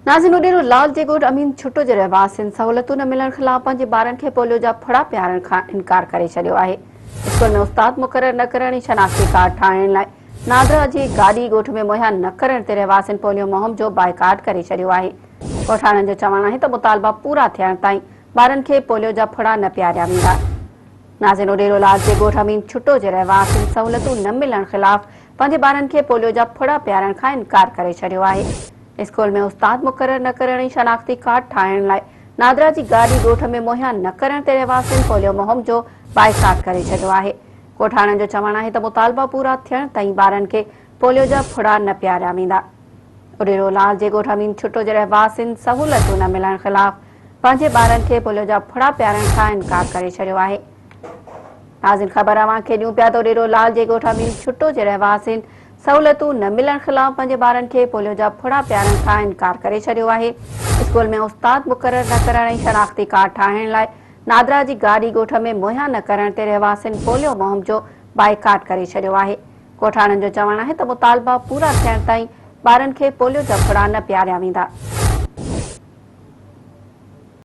नाज़रीन उडेरो लाल जे ॻोठ अमीन छुटो जे रहवासियुनि सहूलियतूं न मिलण ख़िलाफ़ पंहिंजे ॿारनि खे पोलियो जा फड़ा पियारण खां इनकार करे छॾियो आहे। स्कूल में उस्ताद मुक़रर न करण ऐं शनाख़्ती कार्ड ठाहिण लाइ नादरा जी गाॾी ॻोठ में मुहैया न करण ते रहवासियुनि पोलियो मुहिम जो बाइकाट करे छॾियो आहे। ॻोठाणनि जो चवणु आहे त मुतालबा पूरा थियण ताईं ॿारनि खे पोलियो जा फड़ा न पियारिया वेंदा। नाज़रीन उडेरो लाल जे ॻोठ अमीन छुटो जे रहवासियुनि सहूलियतूं न मिलण ख़िलाफ़ पंहिंजे ॿारनि खे पोलियो जा फड़ा पियारण खां इनकार करे छॾियो आहे। स्कूल में उस्ताद मुक़रर न करण ऐं शनाख़्ती कार्ड ठाहिण लाइ नादरा जी गाॾी ॻोठ में मुहैया न करण ते रहवासियुनि पोलियो मुहिम जो बाइकाट करे छॾियो आहे। ॻोठाणनि जो चवणु आहे त मुतालबा पूरा थियण ताईं ॿारनि खे पोलियो जा फड़ा न पियारिया वेंदा। उडेरो लाल जे ॻोठ अमीन छुटो जे रहवासियुनि सहूलियतूं न मिलण ख़िलाफ़ पंहिंजे ॿारनि खे पोलियो जा फड़ा पियारण खां इनकार करे छॾियो आहे। नाज़रीन ख़बर अव्हांखे ॾियूं पिया त उडेरो लाल जे ॻोठ अमीन छुटो जे रहवासियुनि सहूलियतूं न मिलण ख़िलाफ़ पंहिंजे ॿारनि खे पोलियो जा फड़ा पियारण खां इनकार करे छॾियो आहे। स्कूल में उस्ताद मुक़रर न करण ऐं शनाख़्ती कार्ड ठाहिण लाइ नादरा जी गाॾी ॻोठ में मुहैया न करण ते रहवासियुनि पोलियो मुहिम जो बाइकाट करे छॾियो आहे। ॻोठाणनि जो चवणु आहे त मुतालबा पूरा थियण ताईं ॿारनि खे पोलियो जा फड़ा न पियारिया वेंदा।